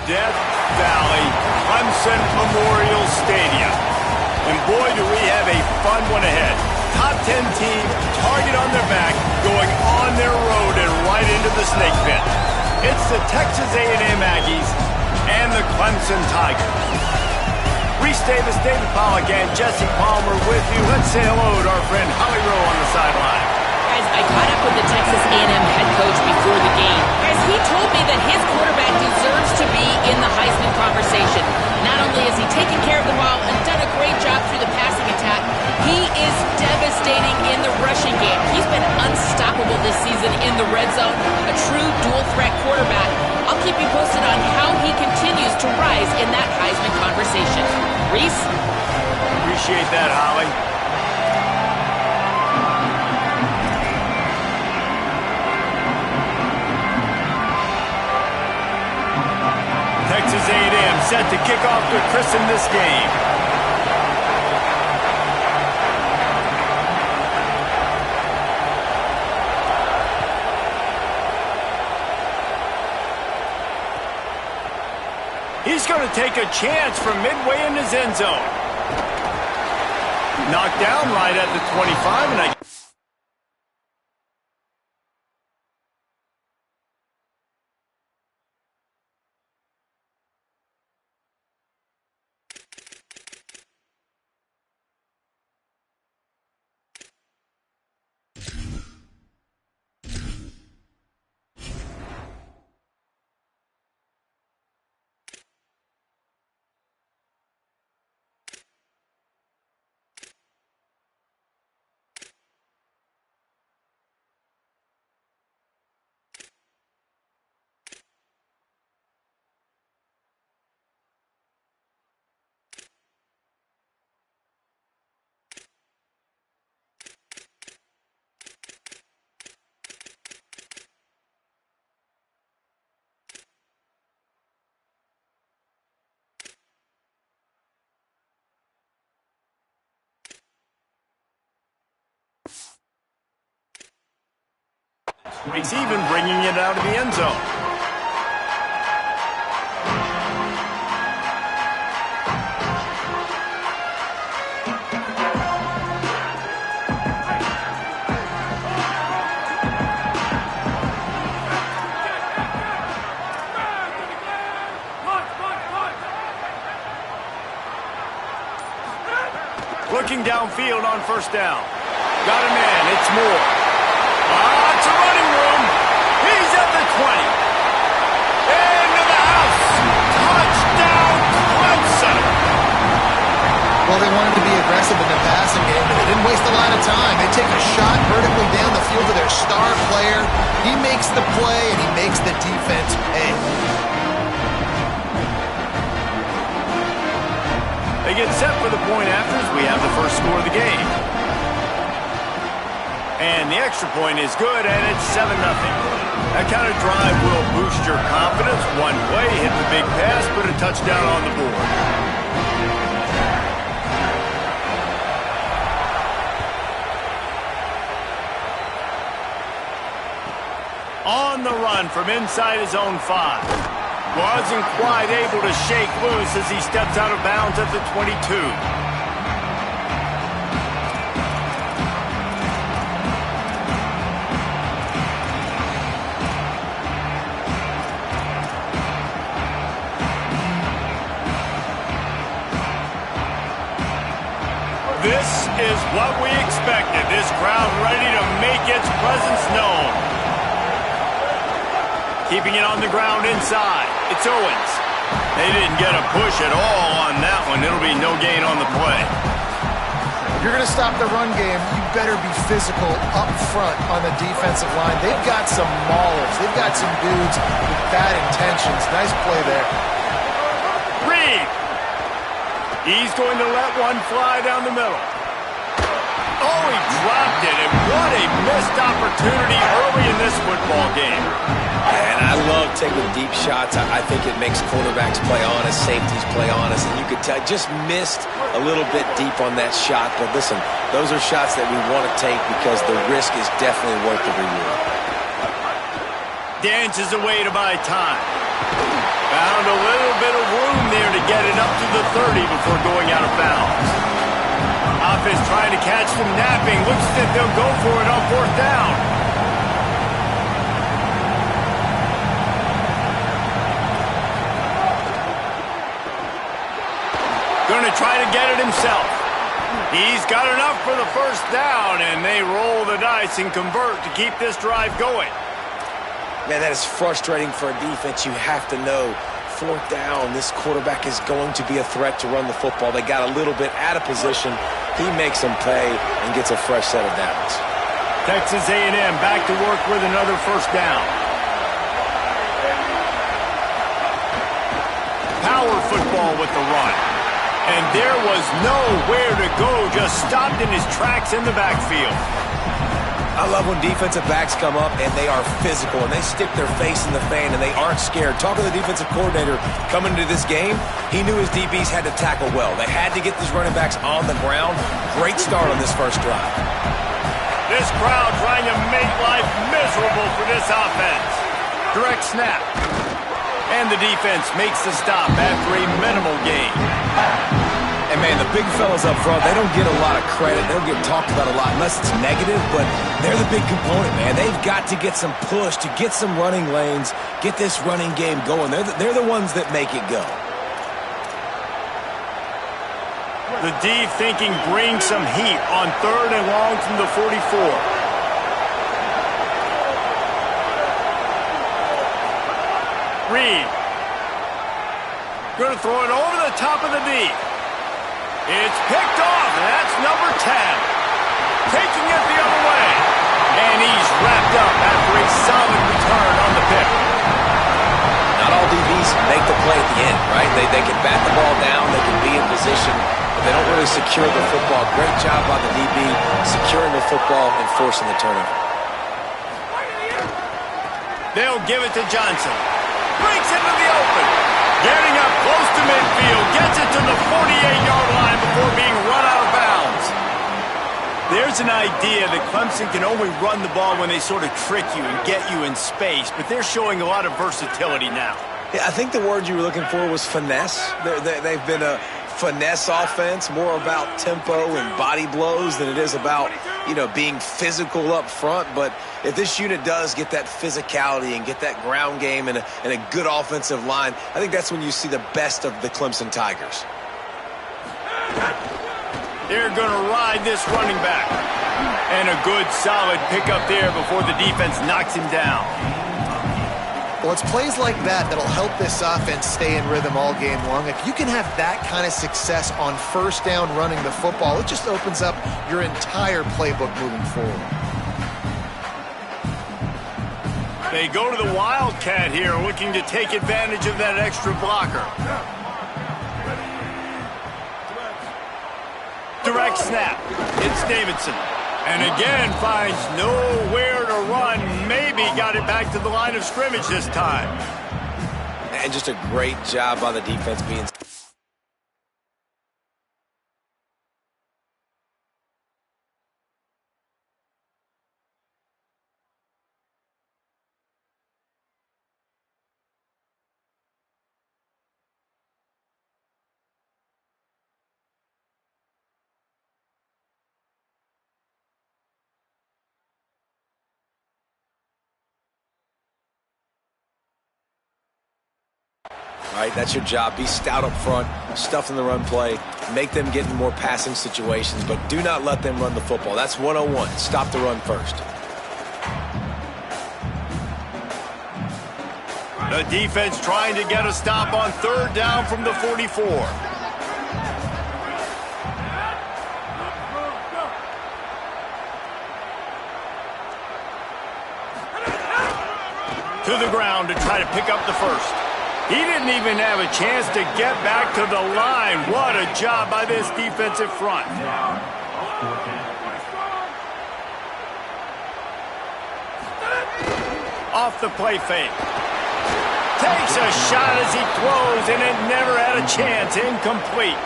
Death Valley Clemson Memorial Stadium. And boy, do we have a fun one ahead. Top 10 team, target on their back, going on their road and right into the snake pit. It's the Texas A&M Aggies and the Clemson Tigers. Reese Davis, David Pollack, and Jesse Palmer with you. Let's say hello to our friend Holly Rowe on the sideline. Guys, I caught up with the Texas A&M head coach before the game. Guys, he told me that his quarterback deserves to be in the Heisman conversation. Not only has he taken care of the ball and done a great job through the passing attack, he is devastating in the rushing game. He's been unstoppable this season in the red zone, a true dual-threat quarterback. I'll keep you posted on how he continues to rise in that Heisman conversation. Reese? Appreciate that, Holly. Texas A&M set to kick off to christen this game. He's going to take a chance from midway in his end zone. Knocked down right at the 25, and he's even bringing it out of the end zone. Looking downfield on first down. Got a man, it's Moore. It's a running room. He's at the 20. Into the house. Touchdown, Clemson. Well, they wanted to be aggressive in the passing game, but they didn't waste a lot of time. They take a shot vertically down the field to their star player. He makes the play, and he makes the defense pay. They get set for the point afters. We have the first score of the game. And the extra point is good, and it's 7-0. That kind of drive will boost your confidence. One play, hit the big pass, put a touchdown on the board. On the run from inside his own 5. Wasn't quite able to shake loose as he steps out of bounds at the 22. This is what we expected. This crowd ready to make its presence known. Keeping it on the ground inside. It's Owens. They didn't get a push at all on that one. It'll be no gain on the play. If you're going to stop the run game, you better be physical up front on the defensive line. They've got some maulers. They've got some dudes with bad intentions. Nice play there. Reed. He's going to let one fly down the middle. Oh, he dropped it, and what a missed opportunity early in this football game. And I love taking deep shots. I think it makes quarterbacks play honest, safeties play honest, and you could tell just missed a little bit deep on that shot. But listen, those are shots that we want to take because the risk is definitely worth the reward. Dances away to buy time. Found a little bit of room there to get it up to the 30 before going out of bounds. Offense trying to catch them napping. Looks as if they'll go for it on 4th down. Going to try to get it himself. He's got enough for the 1st down, and they roll the dice and convert to keep this drive going. Man, that is frustrating for a defense. You have to know 4th down, this quarterback is going to be a threat to run the football. They got a little bit out of position. He makes them pay and gets a fresh set of downs. Texas A&M back to work with another 1st down. Power football with the run. And there was nowhere to go, just stopped in his tracks in the backfield. I love when defensive backs come up and they are physical and they stick their face in the fan and they aren't scared. Talk to the defensive coordinator coming into this game. He knew his DBs had to tackle well. They had to get these running backs on the ground. Great start on this 1st drive. This crowd trying to make life miserable for this offense. Direct snap. And the defense makes the stop after a minimal gain. And, man, the big fellas up front, they don't get a lot of credit. They don't get talked about a lot unless it's negative, but they're the big component, man. They've got to get some push, to get some running lanes, get this running game going. They're the ones that make it go. The D thinking bring some heat on 3rd and long from the 44. Reed. Going to throw it over the top of the D. It's picked off, and that's number 10. Taking it the other way. And he's wrapped up after a solid return on the pick. Not all DBs make the play at the end, right? They can bat the ball down, they can be in position, but they don't really secure the football. Great job by the DB securing the football and forcing the turnover. They'll give it to Johnson. Breaks into the open. Getting up close to midfield. Gets it to the 48-yard line before being run out of bounds. There's an idea that Clemson can only run the ball when they sort of trick you and get you in space, but they're showing a lot of versatility now. Yeah, I think the word you were looking for was finesse. They've been a finesse offense, more about tempo and body blows than it is about, being physical up front. But if this unit does get that physicality and get that ground game and a good offensive line, I think that's when you see the best of the Clemson Tigers. They're going to ride this running back. And a good, solid pickup there before the defense knocks him down. Well, it's plays like that that'll help this offense stay in rhythm all game long. If you can have that kind of success on 1st down running the football, it just opens up your entire playbook moving forward. They go to the Wildcat here, looking to take advantage of that extra blocker. Direct snap. It's Davidson. And again, finds nowhere to run. Maybe got it back to the line of scrimmage this time. And just a great job by the defense being... Right, that's your job. Be stout up front, stuff in the run play, make them get in more passing situations, but do not let them run the football. That's 101. Stop the run first. The defense trying to get a stop on 3rd down from the 44. To the ground to try to pick up the first. He didn't even have a chance to get back to the line. What a job by this defensive front. Off the play fake. Takes a shot as he throws, and it never had a chance. Incomplete.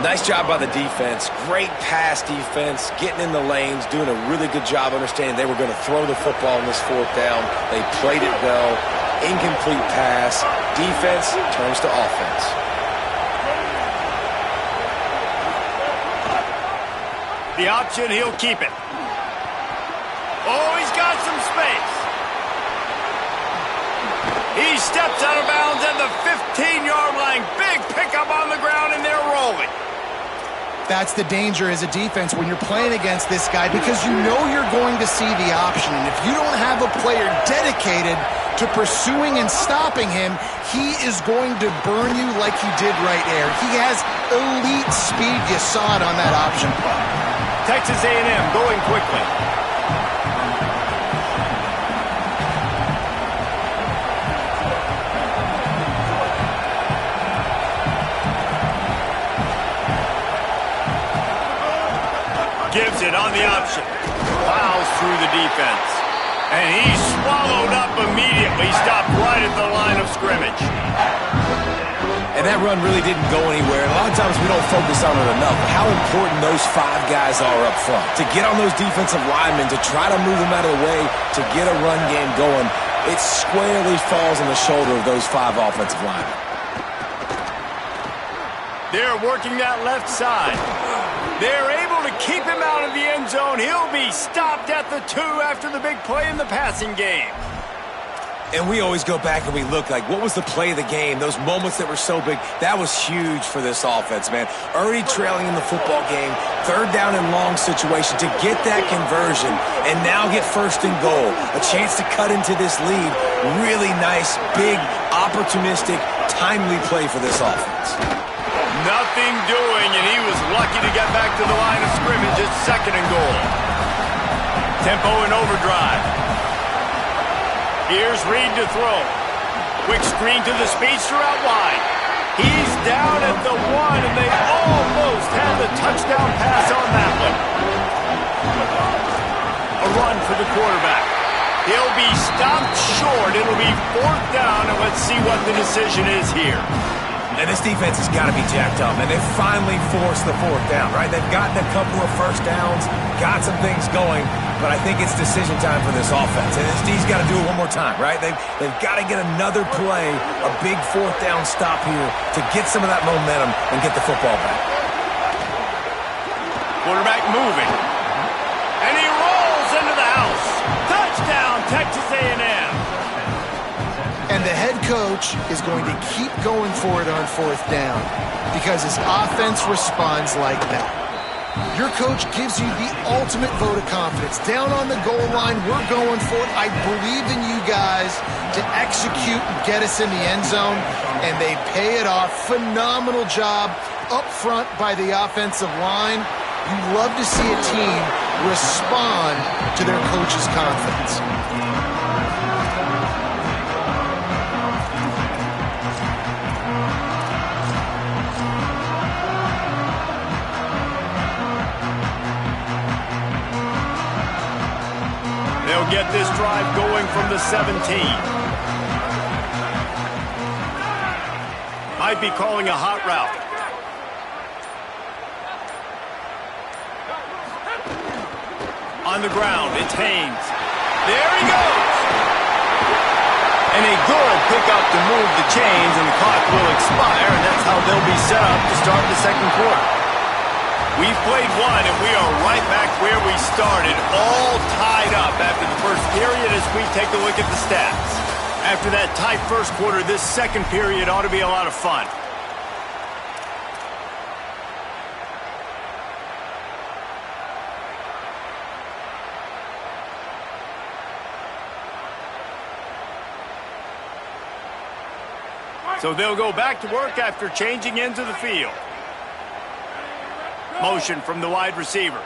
Nice job by the defense. Great pass defense, getting in the lanes, doing a really good job understanding they were going to throw the football on this 4th down. They played it well. incomplete pass. Defense turns to offense. The option, he'll keep it. Oh, he's got some space. He steps out of bounds at the 15-yard line. Big pickup on the ground, and they're rolling. That's the danger as a defense when you're playing against this guy, because you know you're going to see the option. And if you don't have a player dedicated to pursuing and stopping him, he is going to burn you like he did right there. He has elite speed. You saw it on that option play. Texas A&M going quickly. Gives it on the option. Plows through the defense. And he's swallowed up immediately. Stopped right at the line of scrimmage. And that run really didn't go anywhere. And a lot of times we don't focus on it enough. How important those 5 guys are up front. To get on those defensive linemen, to try to move them out of the way, to get a run game going, it squarely falls on the shoulder of those 5 offensive linemen. They're working that left side. They're able to keep him out of the end zone. He'll be stopped at the 2 after the big play in the passing game. And we always go back and we look like, what was the play of the game? Those moments that were so big, that was huge for this offense, man. Already trailing in the football game, 3rd down and long situation to get that conversion and now get 1st and goal. A chance to cut into this lead. Really nice, big, opportunistic, timely play for this offense. Nothing doing, and he was lucky to get back to the line of scrimmage at 2nd and goal. Tempo in overdrive. Here's Reed to throw. Quick screen to the speedster out wide. He's down at the 1, and they almost had the touchdown pass on that one. A run for the quarterback. He'll be stopped short. It'll be 4th down, and let's see what the decision is here. And this defense has got to be jacked up, and they've finally forced the 4th down, right? They've gotten a couple of 1st downs, got some things going, but I think it's decision time for this offense. And this D's got to do it one more time, right? They've got to get another play, a big 4th down stop here to get some of that momentum and get the football back. Quarterback moving. And he rolls into the house. Touchdown, Texas A&M. And the head coach is going to keep going for it on 4th down because his offense responds like that. Your coach gives you the ultimate vote of confidence. Down on the goal line, we're going for it. I believe in you guys to execute and get us in the end zone, and they pay it off. Phenomenal job up front by the offensive line. You love to see a team respond to their coach's confidence. They'll get this drive going from the 17. Might be calling a hot route. On the ground, it's Haynes. There he goes! And a good pickup to move the chains, and the clock will expire, and that's how they'll be set up to start the 2nd quarter. We've played 1, and we are right back where we started, all tied up after the 1st period as we take a look at the stats. After that tight 1st quarter, this 2nd period ought to be a lot of fun. So they'll go back to work after changing into the field. Motion from the wide receiver.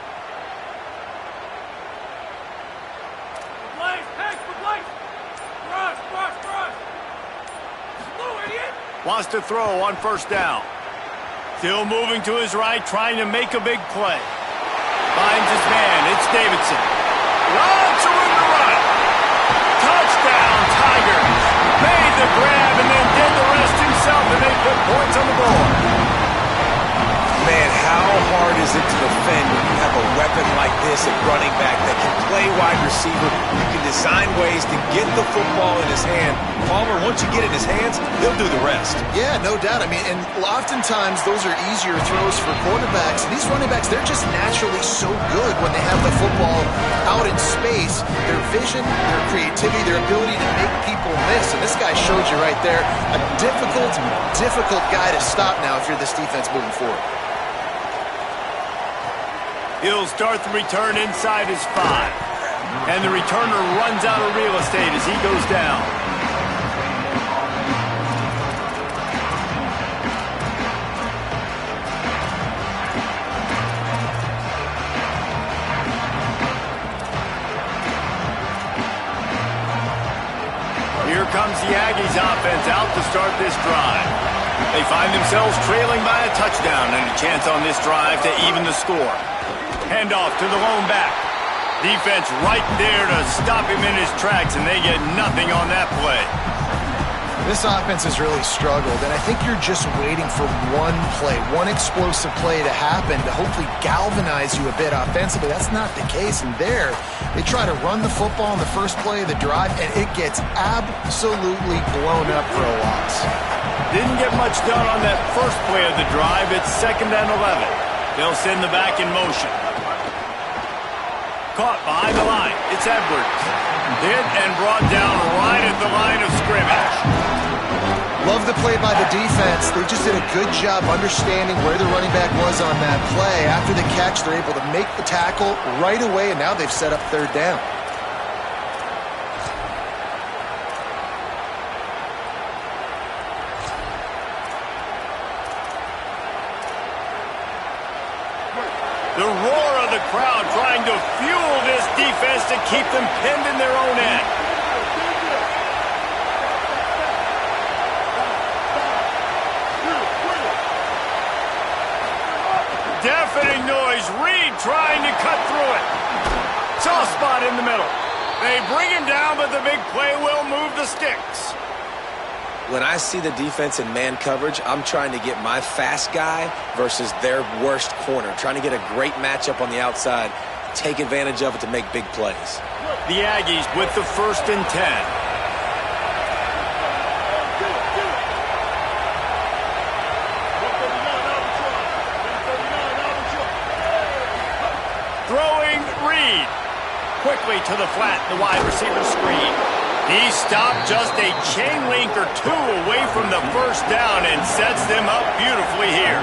Wants to throw on 1st down. Still moving to his right, trying to make a big play. Finds his man. It's Davidson. Lots of room to run. Touchdown, Tigers. Made the grab and then did the rest himself, and they put points on the board. Man, how hard is it to defend when you have a weapon like this at running back that can play wide receiver, you can design ways to get the football in his hand. Palmer, once you get it in his hands, he'll do the rest. Yeah, no doubt. I mean, and oftentimes those are easier throws for quarterbacks. And these running backs, they're just naturally so good when they have the football out in space. Their vision, their creativity, their ability to make people miss. And this guy showed you right there, a difficult guy to stop now if you're this defense moving forward. He'll start the return inside his 5. And the returner runs out of real estate as he goes down. Here comes the Aggies offense out to start this drive. They find themselves trailing by a touchdown and a chance on this drive to even the score. Handoff to the lone back. Defense right there to stop him in his tracks, and they get nothing on that play. This offense has really struggled, and I think you're just waiting for one play, one explosive play to happen to hopefully galvanize you a bit offensively. That's not the case, and there, they try to run the football in the first play of the drive, and it gets absolutely blown up for a loss. Didn't get much done on that first play of the drive. It's 2nd and 11. They'll send the back in motion. Caught behind the line. It's Edwards. Hit and brought down right at the line of scrimmage. Love the play by the defense. They just did a good job understanding where the running back was on that play. After the catch, they're able to make the tackle right away, and now they've set up 3rd down. The roar of the crowd trying to fuel this defense to keep them pinned in their own end. Deafening noise. Reed trying to cut through it. Soft spot in the middle. They bring him down, but the big play will move the sticks. When I see the defense in man coverage, I'm trying to get my fast guy versus their worst corner, trying to get a great matchup on the outside, take advantage of it to make big plays. The Aggies with the 1st and 10. Throwing Reed. Quickly to the flat, the wide receiver screen. He stopped just a chain link or 2 away from the 1st down and sets them up beautifully here.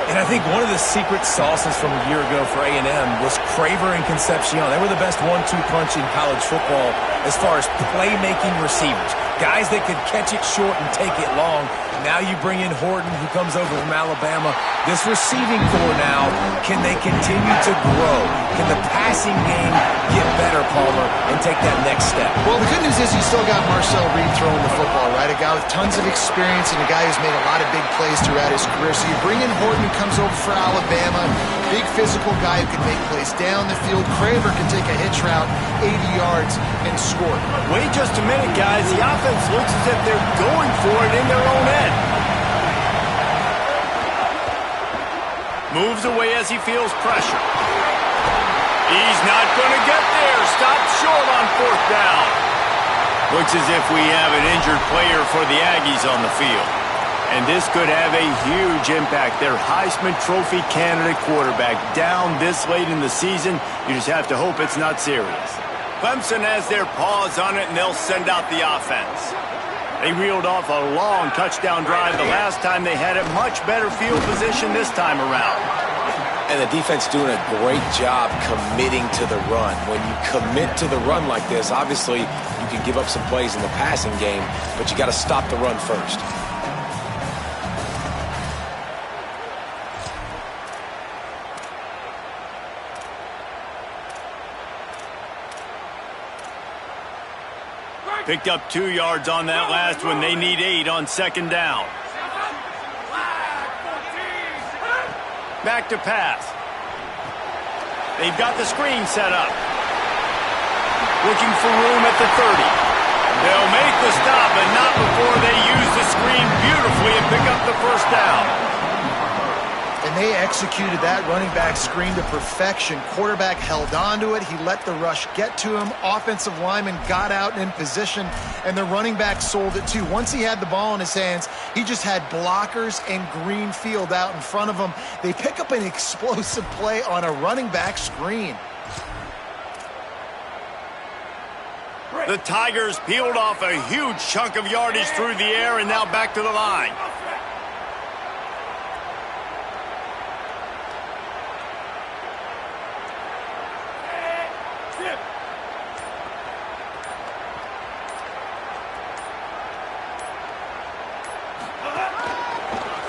And I think one of the secret sauces from a year ago for A&M was Craver and Concepcion. They were the best 1-2 punch in college football as far as playmaking receivers. Guys that could catch it short and take it long. Now you bring in Horton, who comes over from Alabama. This receiving core now, can they continue to grow? Can the passing game get better, Palmer, and take that next step? Well, the good news is you still got Marcel Reed throwing the football, right? A guy with tons of experience and a guy who's made a lot of big plays throughout his career. So you bring in Horton, who comes over for Alabama. Big physical guy who can make plays down the field. Craver can take a hitch route, 80 yards, and score. Wait just a minute, guys. The offense looks as if they're going for it in their own end. Moves away as he feels pressure. He's not going to get there. Stopped short on 4th down. Looks as if we have an injured player for the Aggies on the field. And this could have a huge impact. Their Heisman Trophy candidate quarterback down this late in the season. You just have to hope it's not serious. Clemson has their paws on it, and they'll send out the offense. They reeled off a long touchdown drive the last time they had it. Much better field position this time around. And the defense doing a great job committing to the run. When you commit to the run like this, obviously you can give up some plays in the passing game, but you got to stop the run first. Picked up 2 yards on that last one. They need 8 on 2nd down. Back to pass. They've got the screen set up. Looking for room at the 30. They'll make the stop, but not before they use the screen beautifully and pick up the 1st down. And they executed that running back screen to perfection. Quarterback held on to it. He let the rush get to him. Offensive lineman got out in position, and the running back sold it too. Once he had the ball in his hands, he just had blockers and green field out in front of him. They pick up an explosive play on a running back screen. The Tigers peeled off a huge chunk of yardage through the air and now back to the line.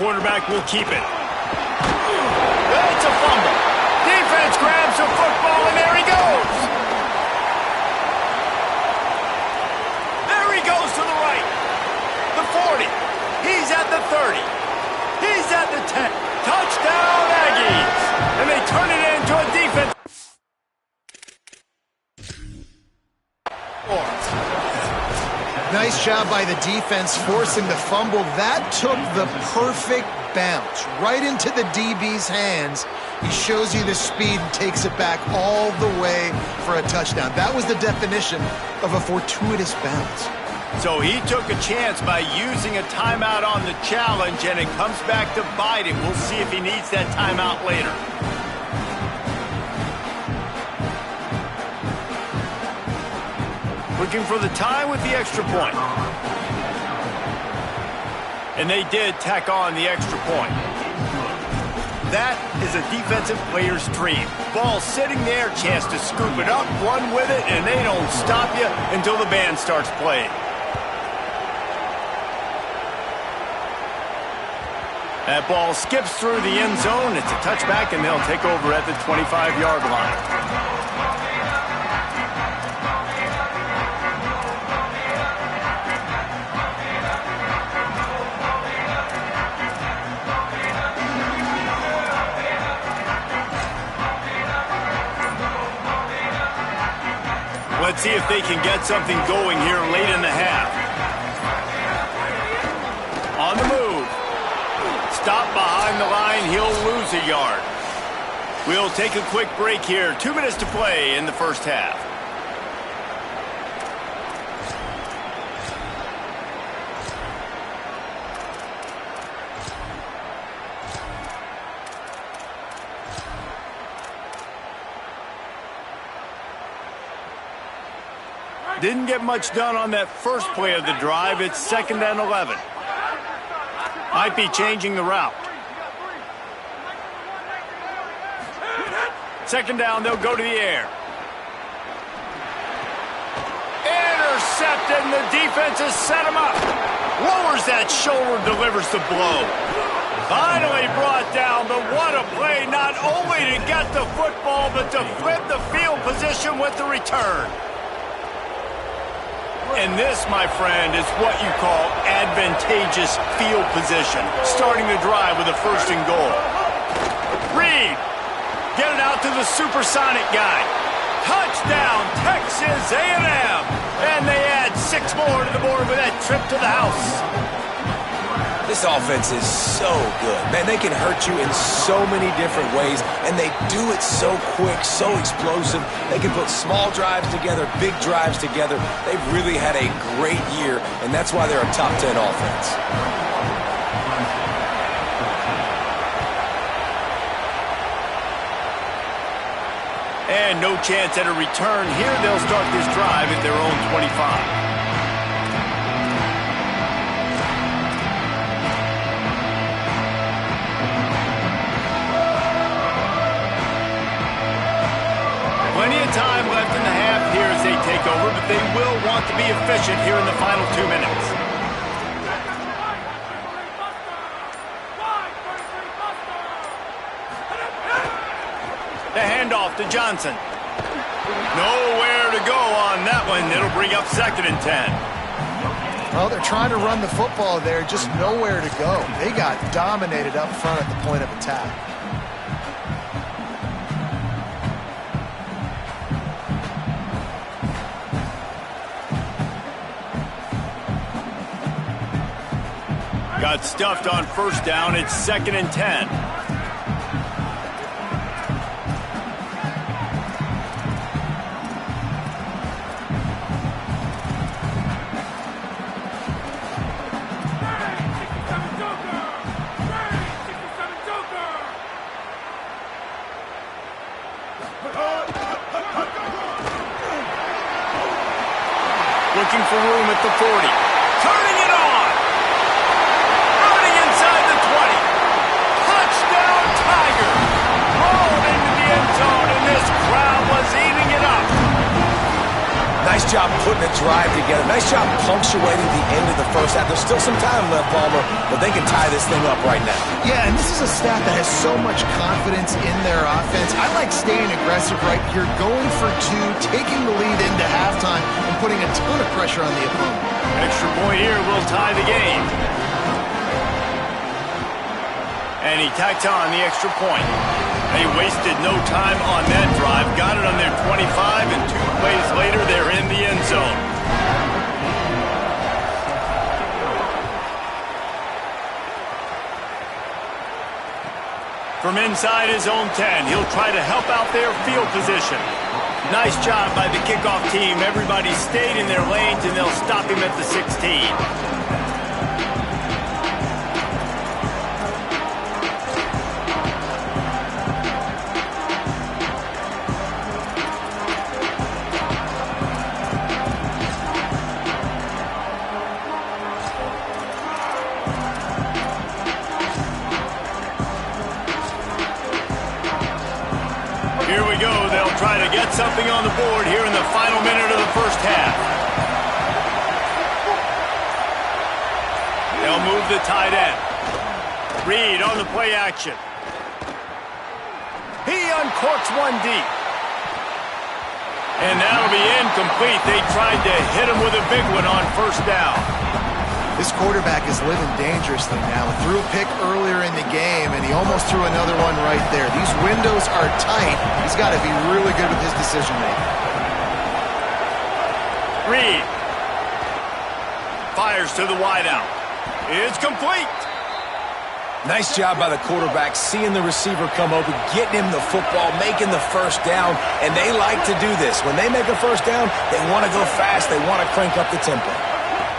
Quarterback will keep it. It's a fumble. Defense grabs the football, and there he goes. There he goes to the right. The 40. He's at the 30. He's at the 10. Touchdown, Aggies. And they turn it into a defense. Nice job by the defense forcing the fumble. That took the perfect bounce right into the DB's hands. He shows you the speed and takes it back all the way for a touchdown. That was the definition of a fortuitous bounce. So he took a chance by using a timeout on the challenge, and it comes back to bite him. We'll see if he needs that timeout later. Looking for the tie with the extra point. And they did tack on the extra point. That is a defensive player's dream. Ball sitting there, chance to scoop it up, run with it, and they don't stop you until the band starts playing. That ball skips through the end zone. It's a touchback, and they'll take over at the 25-yard line. Let's see if they can get something going here late in the half. On the move. Stop behind the line. He'll lose a yard. We'll take a quick break here. 2 minutes to play in the first half. Didn't get much done on that first play of the drive. It's 2nd and 11. Might be changing the route. 2nd down, they'll go to the air. Intercepted, and the defense has set him up. Lowers that shoulder, delivers the blow. Finally brought down, but what a play, not only to get the football, but to flip the field position with the return. And this, my friend, is what you call advantageous field position. Starting the drive with a 1st and goal. Reed, get it out to the supersonic guy. Touchdown, Texas A&M. And they add 6 more to the board with that trip to the house. This offense is so good. Man, they can hurt you in so many different ways, and they do it so quick, so explosive. They can put small drives together, big drives together. They've really had a great year, and that's why they're a top 10 offense. And no chance at a return here. They'll start this drive at their own 25. Plenty of time left in the half here as they take over, but they will want to be efficient here in the final 2 minutes. The handoff to Johnson. Nowhere to go on that one. It'll bring up 2nd and 10. Well, they're trying to run the football there, just nowhere to go. They got dominated up front at the point of attack. Got stuffed on 1st down. It's 2nd and 10. looking for room at the 40. Turning it on. Running inside the 20. Touchdown, Tigers. Rolled into the end zone, and this crowd was eating it up. Nice job putting a drive together. Nice job punctuating the end of the first half. There's still some time left, Palmer, but they can tie this thing up right now. Yeah, and this is a staff that has so much confidence in their offense. I like staying aggressive right here, going for two, taking the lead into halftime, and putting a ton of pressure on the opponent. Extra point here will tie the game. And he tacked on the extra point. They wasted no time on that drive. Got it on their 25, and 2 plays later, they're in the end zone. From inside his own 10, he'll try to help out their field position. Nice job by the kickoff team. Everybody stayed in their lanes, and they'll stop him at the 16. Here we go. They'll try to get something on the board here in the final minute of the first half. They'll move the tight end. Reed on the play action. He uncorks one deep. And that'll be incomplete. They tried to hit him with a big one on first down. This quarterback is living dangerously now. Threw a pick earlier in the game, and he almost threw another one right there. These windows are tight. He's got to be really good with his decision-making. Reed fires to the wideout. It's complete. Nice job by the quarterback, seeing the receiver come open, getting him the football, making the first down, and they like to do this. When they make a first down, they want to go fast. They want to crank up the tempo.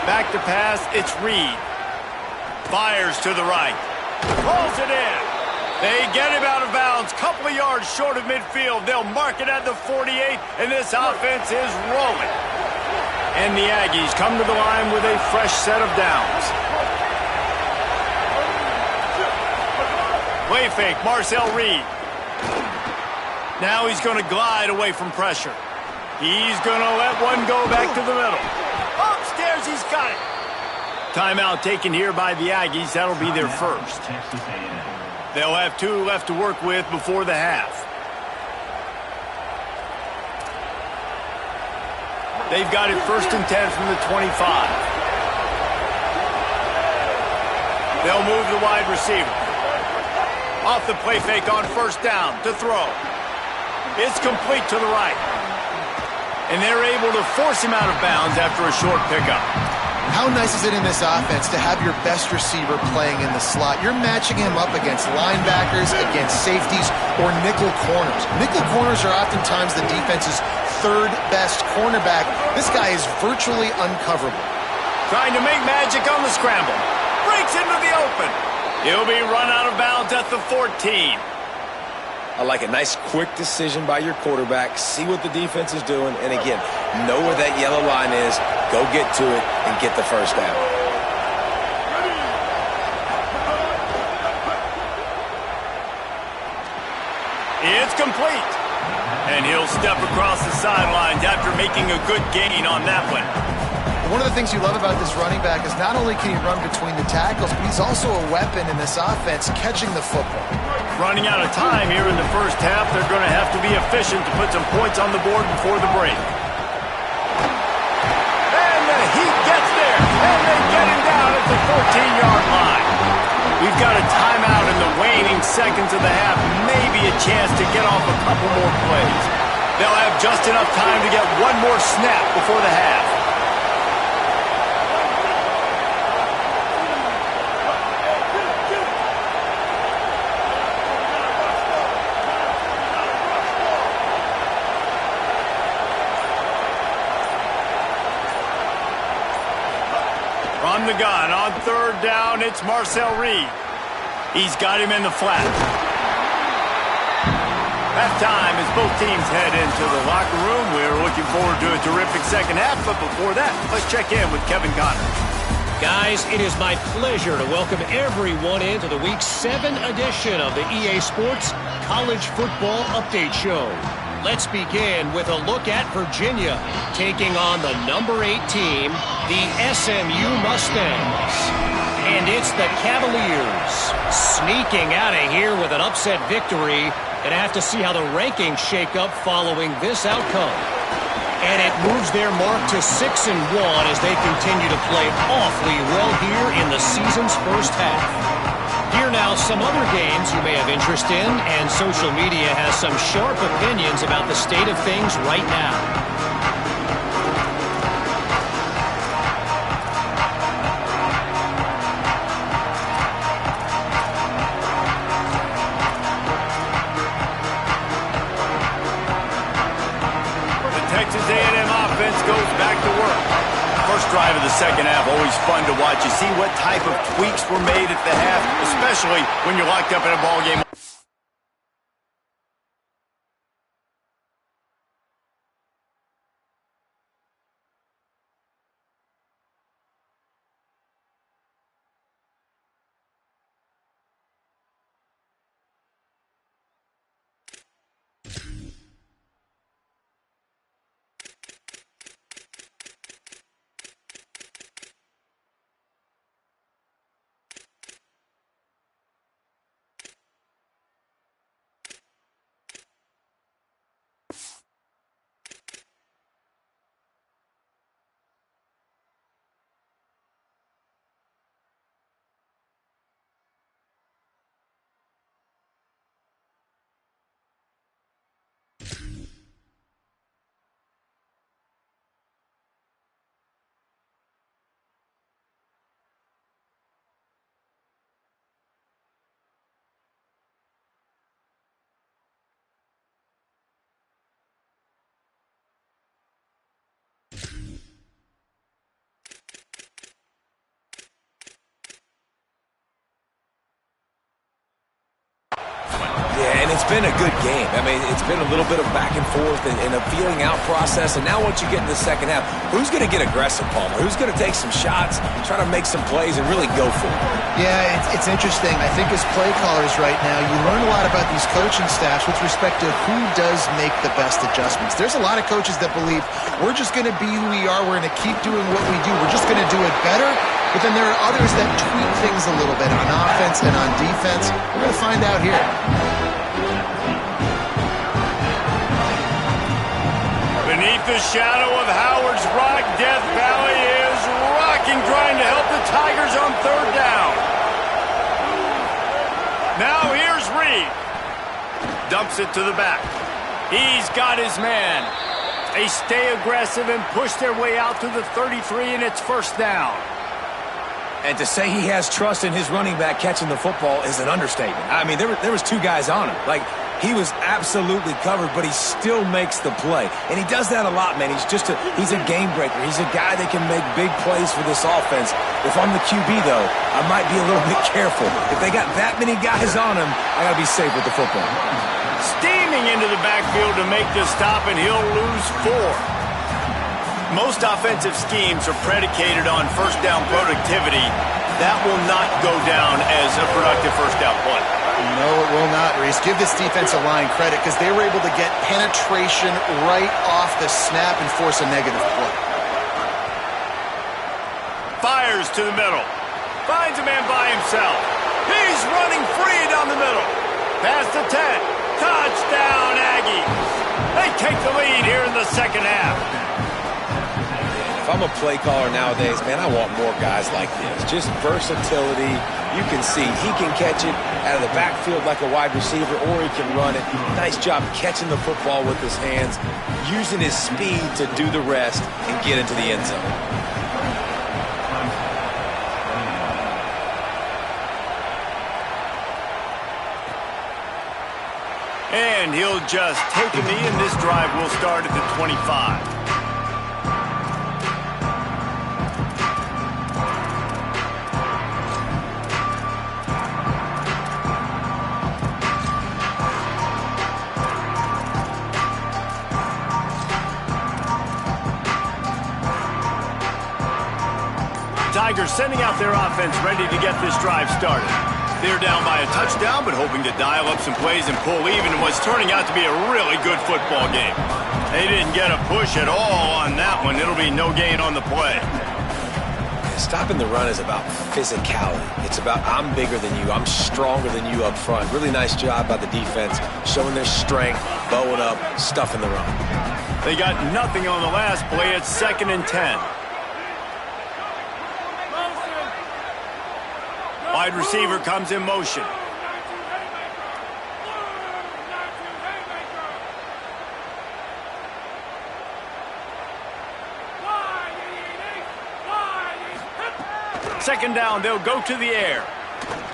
Back to pass, it's Reed. Fires to the right. Rolls it in. They get him out of bounds. Couple of yards short of midfield. They'll mark it at the 48, and this offense is rolling. And the Aggies come to the line with a fresh set of downs. Play fake, Marcel Reed. Now he's going to glide away from pressure. He's going to let one go back to the middle. Upstairs, he's got it. Timeout taken here by the Aggies. That'll be their first. They'll have 2 left to work with before the half. They've got it 1st and 10 from the 25. They'll move the wide receiver. Off the play fake on first down to throw. It's complete to the right. And they're able to force him out of bounds after a short pickup. How nice is it in this offense to have your best receiver playing in the slot? You're matching him up against linebackers, against safeties, or nickel corners. Nickel corners are oftentimes the defense's 3rd best cornerback. This guy is virtually uncoverable. Trying to make magic on the scramble. Breaks into the open. He'll be run out of bounds at the 14. I like a nice, quick decision by your quarterback. See what the defense is doing. And again, know where that yellow line is. Go get to it and get the first down. It's complete. And he'll step across the sidelines after making a good gain on that one. One of the things you love about this running back is not only can he run between the tackles, but he's also a weapon in this offense, catching the football. Running out of time here in the first half. They're going to have to be efficient to put some points on the board before the break. And the Heat gets there, and they get him down at the 14-yard line. We've got a timeout in the waning seconds of the half, maybe a chance to get off a couple more plays. They'll have just enough time to get one more snap before the half. From the gun on 3rd down, it's Marcel Reed. He's got him in the flat. Halftime as both teams head into the locker room. We're looking forward to a terrific second half, but before that, let's check in with Kevin Connors. Guys, it is my pleasure to welcome everyone into the Week 7 edition of the EA Sports College Football Update Show. Let's begin with a look at Virginia taking on the number 8 team, the SMU Mustangs. And it's the Cavaliers sneaking out of here with an upset victory, and have to see how the rankings shake up following this outcome. And it moves their mark to 6-1 as they continue to play awfully well here in the season's first half. Here now some other games you may have interest in, and social media has some sharp opinions about the state of things right now. Texas A&M offense goes back to work. First drive of the second half, always fun to watch. You see what type of tweaks were made at the half, especially when you're locked up in a ball game. Yeah, and it's been a good game. I mean, it's been a little bit of back and forth and a feeling out process. And now once you get in the second half, who's going to get aggressive, Palmer? Who's going to take some shots, try to make some plays, and really go for it? Yeah, it's interesting. I think as play callers right now, you learn a lot about these coaching staffs with respect to who does make the best adjustments. There's a lot of coaches that believe we're just going to be who we are. We're going to keep doing what we do. We're just going to do it better. But then there are others that tweak things a little bit on offense and on defense. We're going to find out here. Beneath the shadow of Howard's Rock, Death Valley is rocking, trying to help the Tigers on third down. Now here's Reed. Dumps it to the back. He's got his man. They stay aggressive and push their way out to the 33, and it's first down. And to say he has trust in his running back catching the football is an understatement. I mean, there was 2 guys on him. Like, he was absolutely covered, but he still makes the play. And he does that a lot, man. He's a game breaker. He's a guy that can make big plays for this offense. If I'm the QB, though, I might be a little bit careful. If they got that many guys on him, I got to be safe with the football. Steaming into the backfield to make the stop, and he'll lose 4. Most offensive schemes are predicated on first down productivity. That will not go down as a productive first down play. No, it will not, Reese. Give this defensive line credit because they were able to get penetration right off the snap and force a negative play. Fires to the middle. Finds a man by himself. He's running free down the middle. Past the 10. Touchdown, Aggies. They take the lead here in the second half. If I'm a play caller nowadays, man, I want more guys like this. Just versatility. You can see he can catch it out of the backfield like a wide receiver, or he can run it. Nice job catching the football with his hands, using his speed to do the rest and get into the end zone. And he'll just take a knee, and this drive will start at the 25. Tigers sending out their offense ready to get this drive started. They're down by a touchdown, but hoping to dial up some plays and pull even in what's turning out to be a really good football game. They didn't get a push at all on that one. It'll be no gain on the play. Stopping the run is about physicality. It's about I'm bigger than you. I'm stronger than you up front. Really nice job by the defense, showing their strength, bowing up, stuffing the run. They got nothing on the last play. It's 2nd and 10. Wide receiver comes in motion. Second down, they'll go to the air.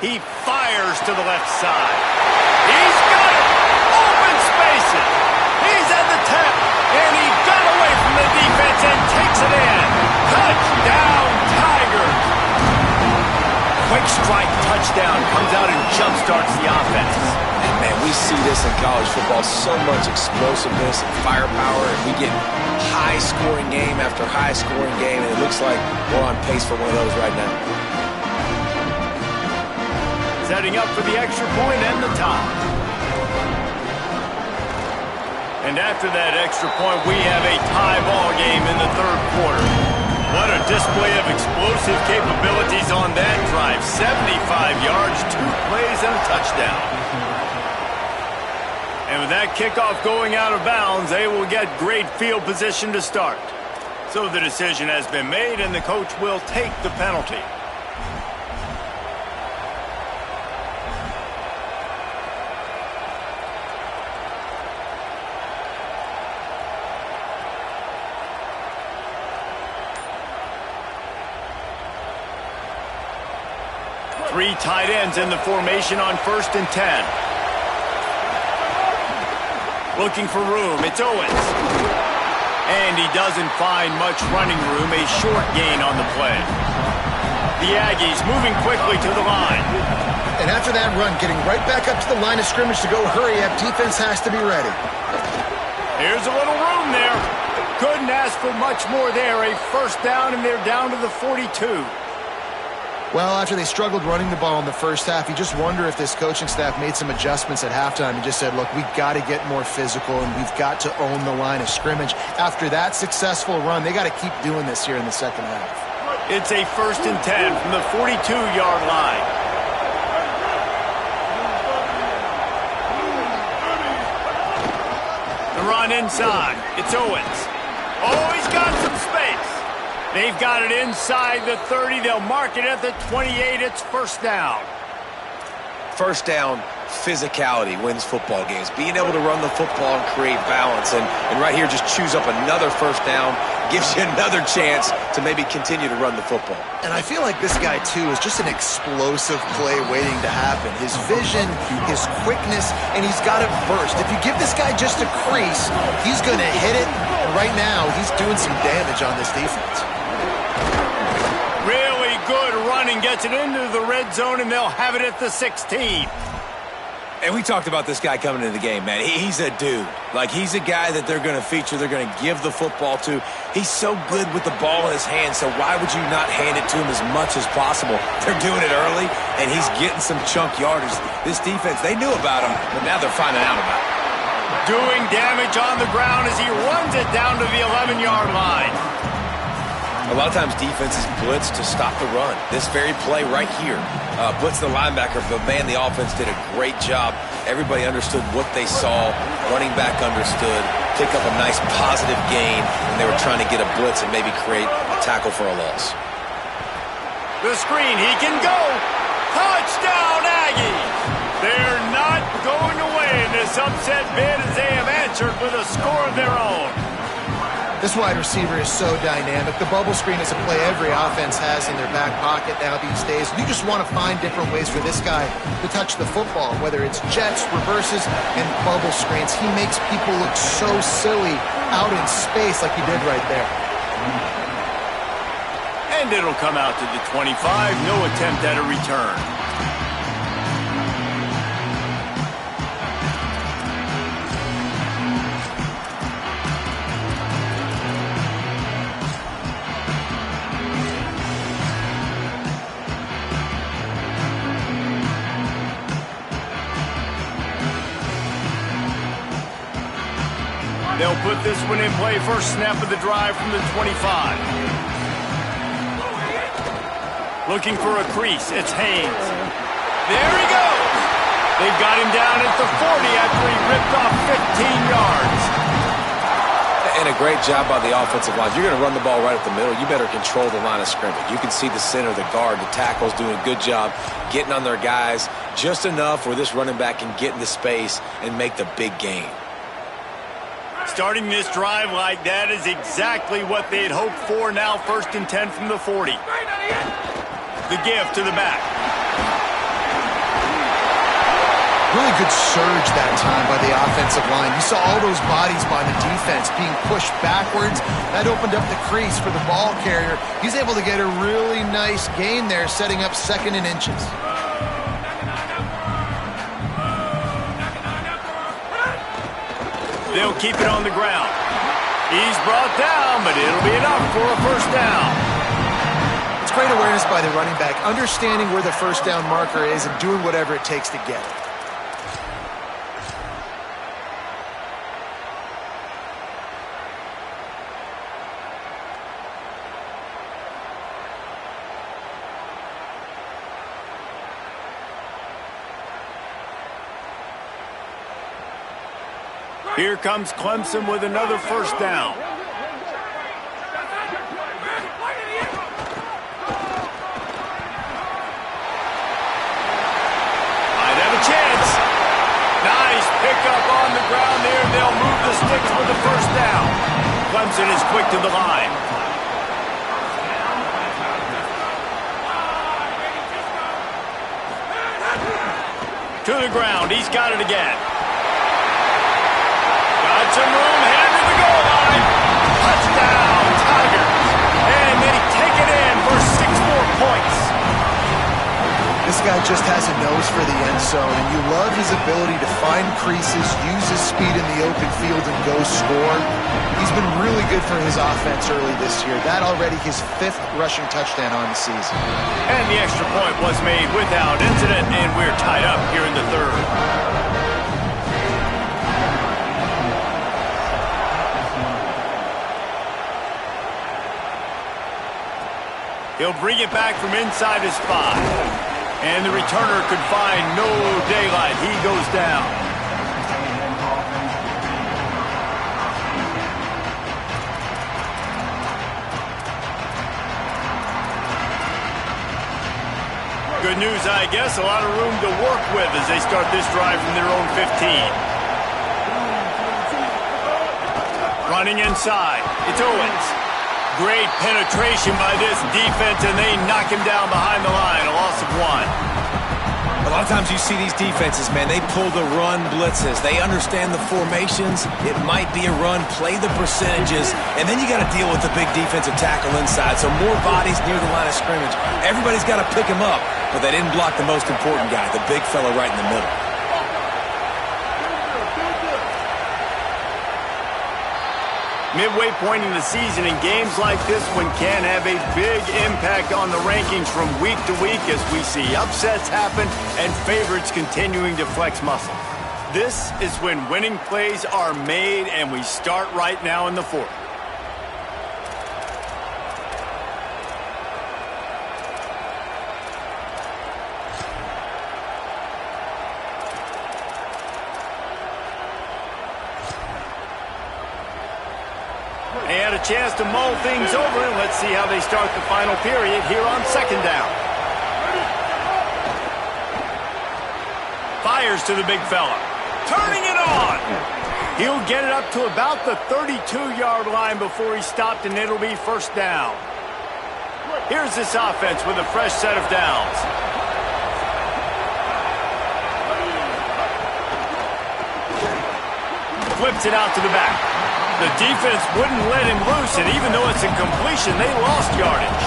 He fires to the left side. He's got it! Open spaces! He's at the 10, and he got away from the defense and takes it in. Touchdown, Tigers! Quick strike touchdown comes out and jumpstarts the offense. And man, we see this in college football, so much explosiveness and firepower, and we get high-scoring game after high-scoring game, and it looks like we're on pace for one of those right now. Setting up for the extra point and the tie. And after that extra point, we have a tie ball game in the 3rd quarter. What a display of explosive capabilities on that drive. 75 yards, 2 plays, and a touchdown. And with that kickoff going out of bounds, they will get great field position to start. So the decision has been made, and the coach will take the penalty. Three tight ends in the formation on 1st and 10. Looking for room, it's Owens. And he doesn't find much running room, a short gain on the play. The Aggies moving quickly to the line. And after that run, getting right back up to the line of scrimmage to go hurry up, defense has to be ready. Here's a little room there. Couldn't ask for much more there. A 1st down, and they're down to the 42. Well, after they struggled running the ball in the first half, you just wonder if this coaching staff made some adjustments at halftime and just said, look, we've got to get more physical and we've got to own the line of scrimmage. After that successful run, they got to keep doing this here in the second half. It's a 1st and 10 from the 42-yard line. The run inside. It's Owens. Oh, he's got some space. They've got it inside the 30. They'll mark it at the 28. It's 1st down. 1st down, physicality wins football games. Being able to run the football and create balance. And right here, just choose up another 1st down. Gives you another chance to maybe continue to run the football. And I feel like this guy, too, is just an explosive play waiting to happen. His vision, his quickness, and he's got it burst. If you give this guy just a crease, he's going to hit it. And right now, he's doing some damage on this defense. Really good running, gets it into the red zone, and they'll have it at the 16. And we talked about this guy coming into the game, man. He's a dude. Like, he's a guy that they're going to feature, they're going to give the football to. He's so good with the ball in his hands, so why would you not hand it to him as much as possible? They're doing it early, and he's getting some chunk yardage. This defense, they knew about him, but now they're finding out about it. Doing damage on the ground as he runs it down to the 11-yard line. A lot of times defenses blitz to stop the run. This very play right here, blitz the linebacker, but man, the offense did a great job. Everybody understood what they saw. Running back understood. Pick up a nice positive gain, and they were trying to get a blitz and maybe create a tackle for a loss. The screen, he can go. Touchdown, Aggies! They're not going away in this upset bid as they have answered with a score of their own. This wide receiver is so dynamic. The bubble screen is a play every offense has in their back pocket now these days. You just want to find different ways for this guy to touch the football, whether it's jets, reverses, and bubble screens. He makes people look so silly out in space like he did right there. And it'll come out to the 25. No attempt at a return. They'll put this one in play first snap of the drive from the 25. Looking for a crease, it's Haynes. There he goes! They've got him down at the 40 after he ripped off 15 yards. And a great job by the offensive line. If you're going to run the ball right up the middle, you better control the line of scrimmage. You can see the center, the guard, the tackles doing a good job getting on their guys just enough where this running back can get into space and make the big gain. Starting this drive like that is exactly what they had hoped for. Now 1st and 10 from the 40. The give to the back. Really good surge that time by the offensive line. You saw all those bodies by the defense being pushed backwards. That opened up the crease for the ball carrier. He's able to get a really nice gain there, setting up 2nd and inches. They'll keep it on the ground. He's brought down, but it'll be enough for a first down. It's great awareness by the running back, understanding where the first down marker is and doing whatever it takes to get it. Here comes Clemson with another first down. Might have a chance. Nice pickup on the ground there. They'll move the sticks for the first down. Clemson is quick to the line. To the ground. He's got it again. Got some room, headed to the goal line. Touchdown, Tigers. And they take it in for 6 more points. This guy just has a nose for the end zone, and you love his ability to find creases, use his speed in the open field, and go score. He's been really good for his offense early this year. That already his 5th rushing touchdown on the season. And the extra point was made without incident, and we're tied up here in the 3rd. He'll bring it back from inside his 5. And the returner could find no daylight. He goes down. Good news, I guess. A lot of room to work with as they start this drive from their own 15. Running inside. It's Owens. Great penetration by this defense, and they knock him down behind the line. A loss of 1. A lot of times you see these defenses, man, they pull the run blitzes. They understand the formations. It might be a run, play the percentages, and then you got to deal with the big defensive tackle inside. So more bodies near the line of scrimmage. Everybody's got to pick him up, but they didn't block the most important guy, the big fella right in the middle. Midway point in the season, and games like this one can have a big impact on the rankings from week to week as we see upsets happen and favorites continuing to flex muscle. This is when winning plays are made, and we start right now in the 4th. They had a chance to mull things over, and let's see how they start the final period here on 2nd down. Fires to the big fella. Turning it on. He'll get it up to about the 32-yard line before he stopped, and it'll be first down. Here's this offense with a fresh set of downs. Flips it out to the back. The defense wouldn't let him loose, and even though it's a completion, they lost yardage.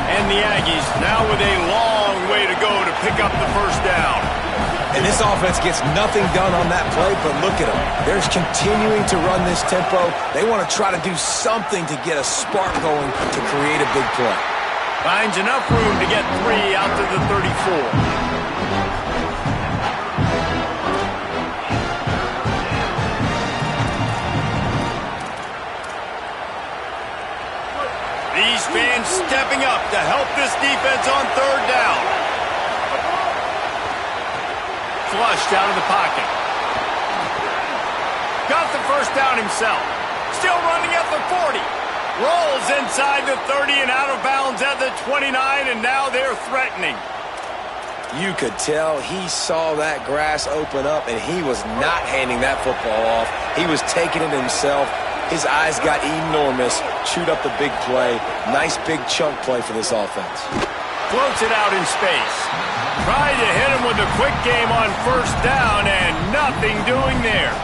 And the Aggies now with a long way to go to pick up the first down. And this offense gets nothing done on that play, but look at them. They're continuing to run this tempo. They want to try to do something to get a spark going to create a big play. Finds enough room to get 3 out to the 34. These fans stepping up to help this defense on third down. Flushed out of the pocket. Got the first down himself. Still running at the 40. Rolls inside the 30 and out of bounds at the 29, and now they're threatening. You could tell he saw that grass open up, and he was not handing that football off. He was taking it himself. His eyes got enormous, chewed up the big play. Nice big chunk play for this offense. Floats it out in space. Tried to hit him with a quick game on first down, and nothing doing there.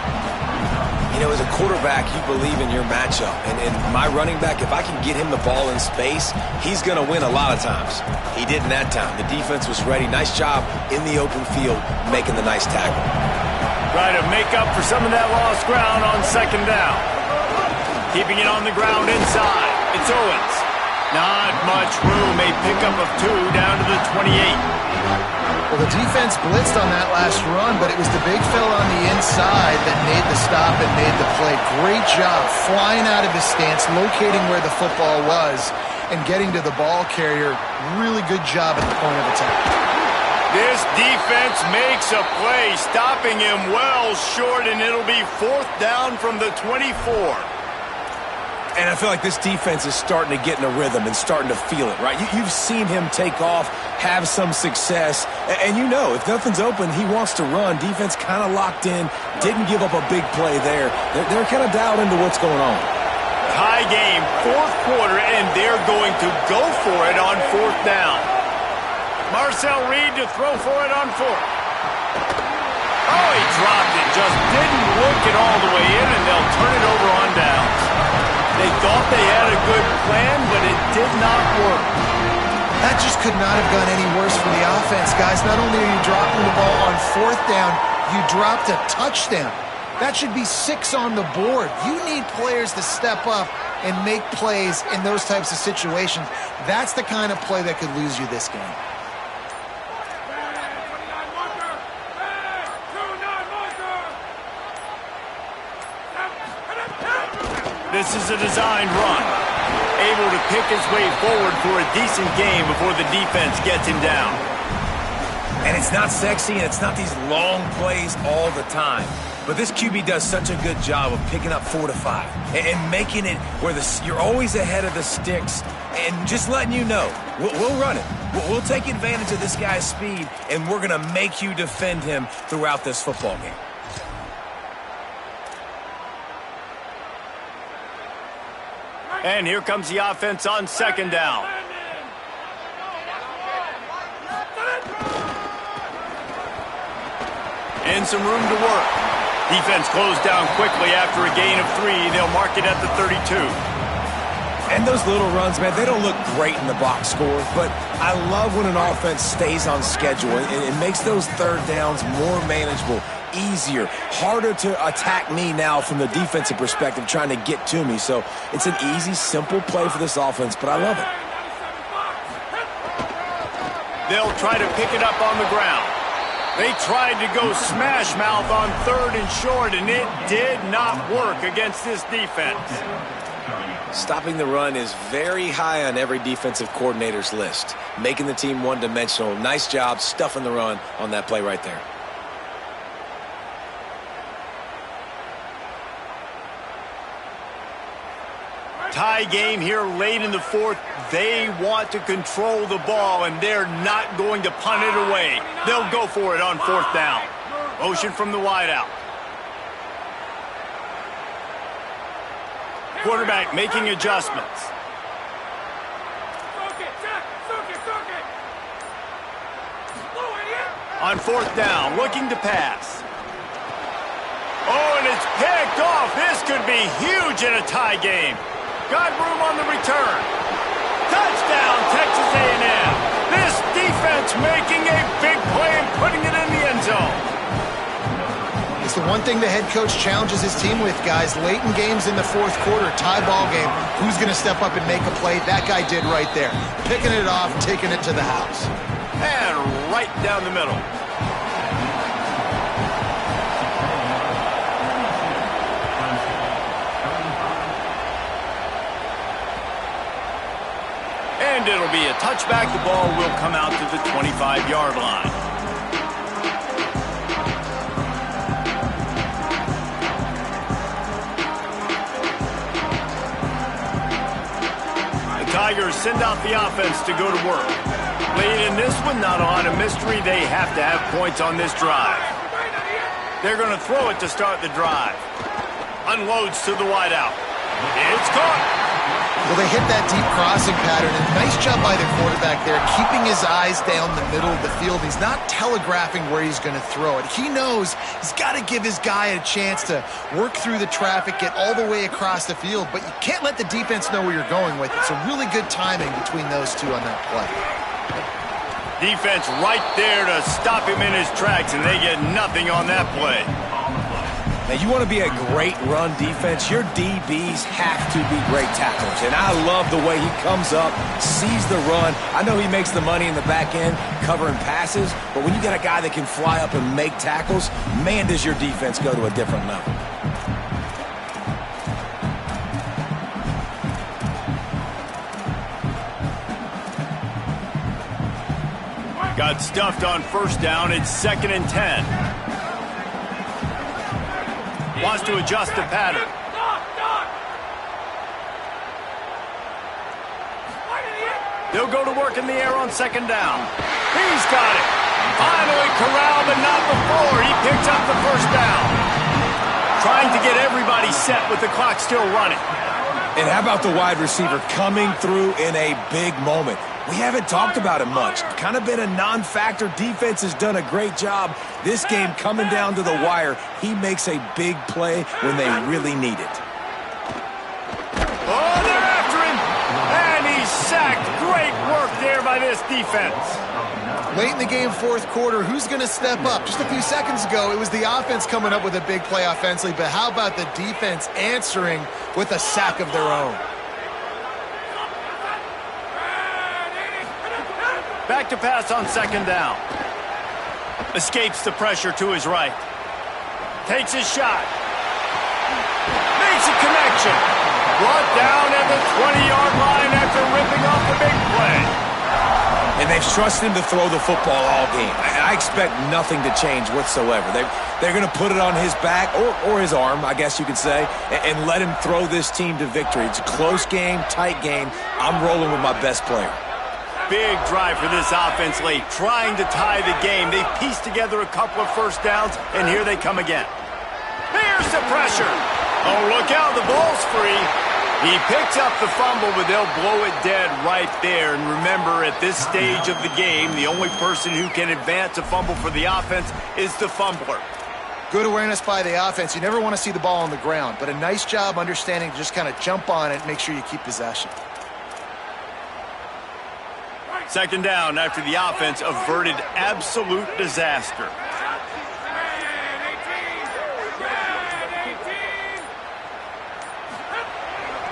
You know, as a quarterback, you believe in your matchup. And my running back, if I can get him the ball in space, he's going to win a lot of times. He didn't that time. The defense was ready. Nice job in the open field making the nice tackle. Try to make up for some of that lost ground on second down. Keeping it on the ground inside. It's Owens. Not much room. A pickup of 2 down to the 28. Well, the defense blitzed on that last run, but it was the big fella on the inside that made the stop and made the play. Great job flying out of his stance, locating where the football was, and getting to the ball carrier. Really good job at the point of attack. This defense makes a play, stopping him well short, and it'll be 4th down from the 24. And I feel like this defense is starting to get in a rhythm and starting to feel it, right? You've seen him take off, have some success, and you know if nothing's open, he wants to run. Defense kind of locked in, didn't give up a big play there. They're kind of dialed into what's going on. Tie game, 4th quarter, and they're going to go for it on 4th down. Marcel Reed to throw for it on 4th. Oh, he dropped it, just didn't work it all the way in, and they'll turn it over on downs. They thought they had a good plan, but it did not work. That just could not have gone any worse for the offense, guys. Not only are you dropping the ball on 4th down, you dropped a touchdown. That should be 6 on the board. You need players to step up and make plays in those types of situations. That's the kind of play that could lose you this game. This is a designed run. Able to pick his way forward for a decent game before the defense gets him down. And it's not sexy, and it's not these long plays all the time. But this QB does such a good job of picking up 4 to 5 and making it where you're always ahead of the sticks and just letting you know, we'll run it. We'll take advantage of this guy's speed, and we're going to make you defend him throughout this football game. And here comes the offense on second down. And some room to work. Defense closed down quickly after a gain of 3. They'll mark it at the 32. And those little runs, man, they don't look great in the box score, but I love when an offense stays on schedule and it makes those third downs more manageable, easier, harder to attack me now from the defensive perspective trying to get to me. So it's an easy, simple play for this offense, but I love it. They'll try to pick it up on the ground. They tried to go smash mouth on 3rd and short, and it did not work against this defense. Stopping the run is very high on every defensive coordinator's list. Making the team one-dimensional. Nice job stuffing the run on that play right there. Tie game here late in the 4th. They want to control the ball, and they're not going to punt it away. They'll go for it on 4th down. Motion from the wideout. Quarterback making adjustments. On 4th down, looking to pass. Oh, and it's picked off. This could be huge in a tie game. Got room on the return. Touchdown, Texas A&M. This defense making a big play and putting it in the end zone. It's the one thing the head coach challenges his team with, guys. Late in games in the 4th quarter, tie ball game, who's going to step up and make a play? That guy did right there. Picking it off, taking it to the house. And right down the middle. And it'll be a touchback. The ball will come out to the 25-yard line. The Tigers send out the offense to go to work. Late in this one, not a lot of mystery. They have to have points on this drive. They're going to throw it to start the drive. Unloads to the wideout. It's caught. Well, they hit that deep crossing pattern, and nice job by the quarterback there, keeping his eyes down the middle of the field. He's not telegraphing where he's going to throw it. He knows he's got to give his guy a chance to work through the traffic, get all the way across the field, but you can't let the defense know where you're going with it. So really good timing between those two on that play. Defense right there to stop him in his tracks, and they get nothing on that play. Now, you want to be a great run defense, your DBs have to be great tacklers. And I love the way he comes up, sees the run. I know he makes the money in the back end covering passes, but when you got a guy that can fly up and make tackles, man, does your defense go to a different level. Got stuffed on first down. It's 2nd and 10. Wants to adjust the pattern. They'll go to work in the air on 2nd down. He's got it. Finally corralled, but not before. He picks up the first down. Trying to get everybody set with the clock still running. And how about the wide receiver coming through in a big moment? We haven't talked about it much. Kind of been a non-factor. Defense has done a great job. This game coming down to the wire, he makes a big play when they really need it. Oh, they're after him. And he's sacked. Great work there by this defense. Late in the game, fourth quarter, who's going to step up? Just a few seconds ago, it was the offense coming up with a big play offensively, but how about the defense answering with a sack of their own? Back to pass on 2nd down. Escapes the pressure to his right. Takes his shot. Makes a connection. Brought down at the 20-yard line after ripping off the big play. And they've trusted him to throw the football all game. I expect nothing to change whatsoever. They're going to put it on his back, or his arm, I guess you could say, and let him throw this team to victory. It's a close game, tight game. I'm rolling with my best player. Big drive for this offense late, trying to tie the game. They pieced together a couple of first downs, and here they come again. Here's the pressure. Oh, look out, the ball's free. He picks up the fumble, but they'll blow it dead right there. And remember, at this stage of the game, the only person who can advance a fumble for the offense is the fumbler. Good awareness by the offense. You never want to see the ball on the ground, but a nice job understanding to just kind of jump on it and make sure you keep possession. 2nd down after the offense averted absolute disaster.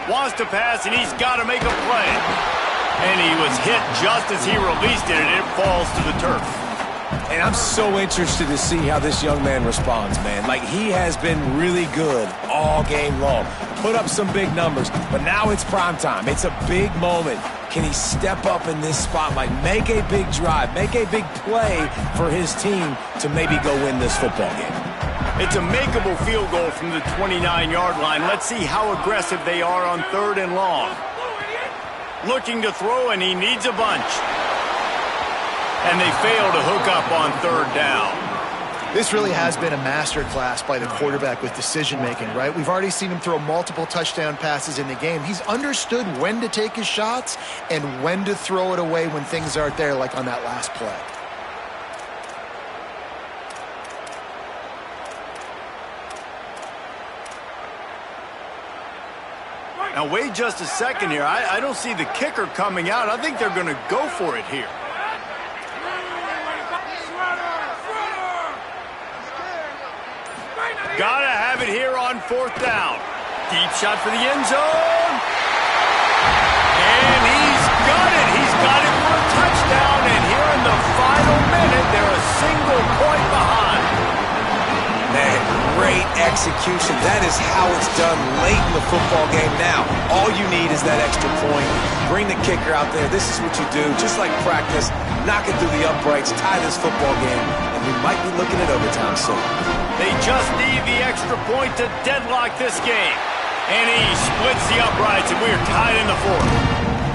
Wants to pass, and he's got to make a play. And he was hit just as he released it, and it falls to the turf. And I'm so interested to see how this young man responds, man. Like, he has been really good all game long. Put up some big numbers, but now it's prime time. It's a big moment. Can he step up in this spotlight, make a big drive, make a big play for his team to maybe go win this football game? It's a makeable field goal from the 29-yard line. Let's see how aggressive they are on 3rd and long. Looking to throw, and he needs a bunch. And they fail to hook up on 3rd down. This really has been a masterclass by the quarterback with decision-making, right? We've already seen him throw multiple touchdown passes in the game. He's understood when to take his shots and when to throw it away when things aren't there, like on that last play. Now, wait just a second here. I don't see the kicker coming out. I think they're going to go for it here. Gotta have it here on 4th down. Deep shot for the end zone. And he's got it. He's got it for a touchdown. And here in the final minute, they're a single point behind. Man, great execution. That is how it's done late in the football game. Now, all you need is that extra point. Bring the kicker out there. This is what you do. Just like practice, knock it through the uprights, tie this football game, and we might be looking at overtime soon. They just need the extra point to deadlock this game. And he splits the uprights, and we're tied in the fourth.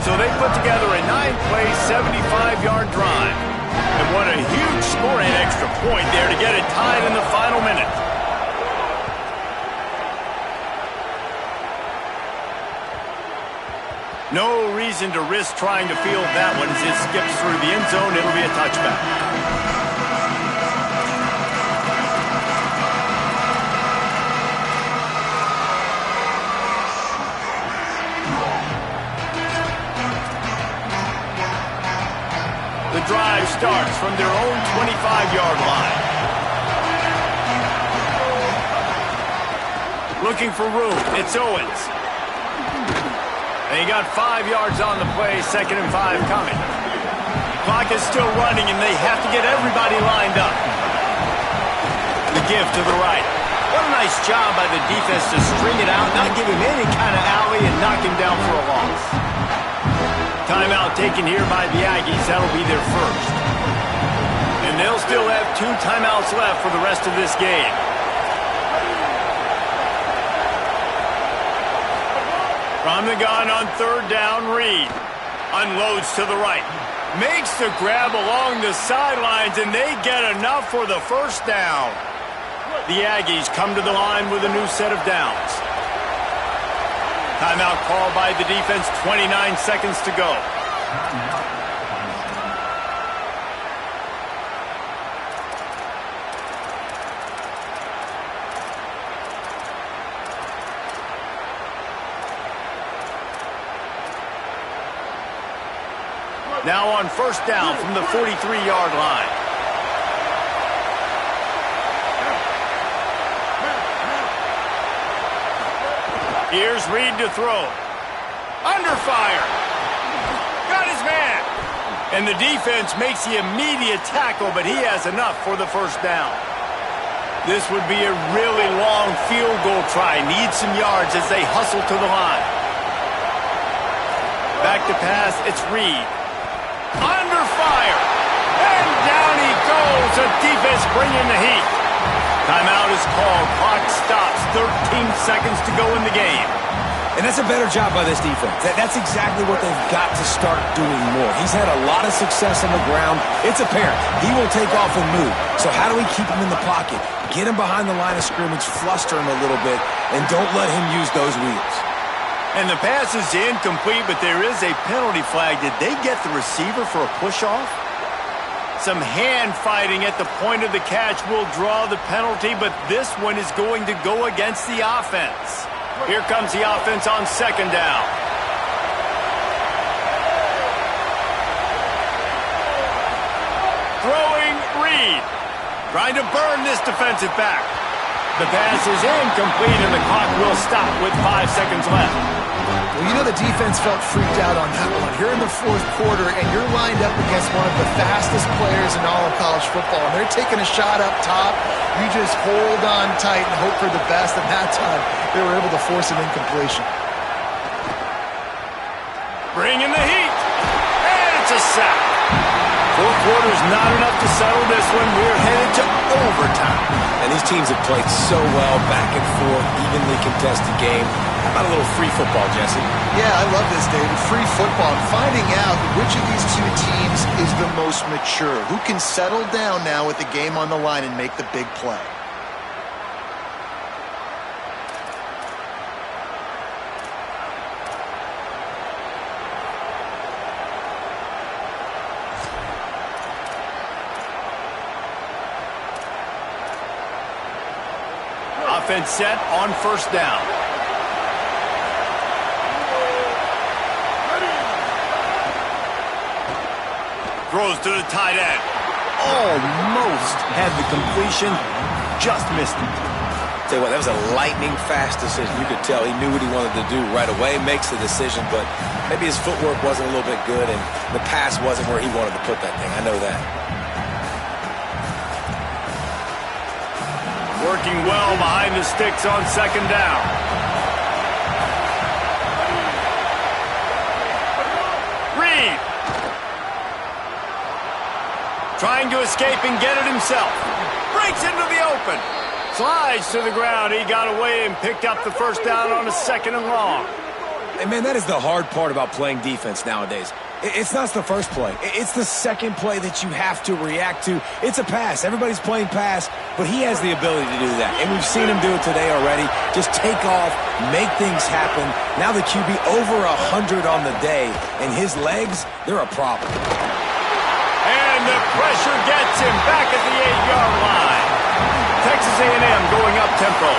So they put together a 9-play, 75-yard drive. And what a huge score and extra point there to get it tied in the final minute. No reason to risk trying to field that one as it skips through the end zone. It'll be a touchback. The drive starts from their own 25-yard line. Looking for room. It's Owens. And he got 5 yards on the play, 2nd and 5 coming. Clock is still running, and they have to get everybody lined up. The give to the right. What a nice job by the defense to string it out, not give him any kind of alley, and knock him down for a loss. Timeout taken here by the Aggies. That'll be their first. And they'll still have 2 timeouts left for the rest of this game. From the gun on 3rd down, Reed unloads to the right. Makes the grab along the sidelines, and they get enough for the first down. The Aggies come to the line with a new set of downs. Timeout called by the defense, 29 seconds to go. Now on 1st down from the 43-yard line. Here's Reed to throw. Under fire. Got his man. And the defense makes the immediate tackle, but he has enough for the first down. This would be a really long field goal try. Needs some yards as they hustle to the line. Back to pass, it's Reed. Under fire. And down he goes. The defense bringing the heat. Timeout is called. Clock stops. 13 seconds to go in the game. And that's a better job by this defense. That's exactly what they've got to start doing more. He's had a lot of success on the ground. It's apparent. He will take off and move. So how do we keep him in the pocket? Get him behind the line of scrimmage, fluster him a little bit, and don't let him use those wheels. And the pass is incomplete, but there is a penalty flag. Did they get the receiver for a push-off? Some hand fighting at the point of the catch will draw the penalty, but this one is going to go against the offense. Here comes the offense on 2nd down. Throwing Reed. Trying to burn this defensive back. The pass is incomplete, and the clock will stop with 5 seconds left. Well, you know the defense felt freaked out on that one. You're in the 4th quarter, and you're lined up against one of the fastest players in all of college football, and they're taking a shot up top. You just hold on tight and hope for the best, and that time they were able to force an incompletion. Bringing the heat, and it's a sack. 4 quarters not enough to settle this one. We're headed to overtime. And these teams have played so well, back and forth, evenly contested game. How about a little free football, Jesse? Yeah, I love this, David. Free football. Finding out which of these 2 teams is the most mature. Who can settle down now with the game on the line and make the big play. Offense set on 1st down. Throws to the tight end. Almost had the completion. Just missed it. Tell you what, that was a lightning fast decision. You could tell he knew what he wanted to do right away, makes the decision, but maybe his footwork wasn't a little bit good and the pass wasn't where he wanted to put that thing. I know that. Working well behind the sticks on second down. Reed. Trying to escape and get it himself. Breaks into the open. Slides to the ground. He got away and picked up the first down on a 2nd and long. And, man, that is the hard part about playing defense nowadays. It's not the first play. It's the second play that you have to react to. It's a pass. Everybody's playing pass, but he has the ability to do that. And we've seen him do it today already. Just take off, make things happen. Now the QB over 100 on the day, and his legs, they're a problem. And the pressure gets him back at the 8-yard line. Texas A&M going up tempo.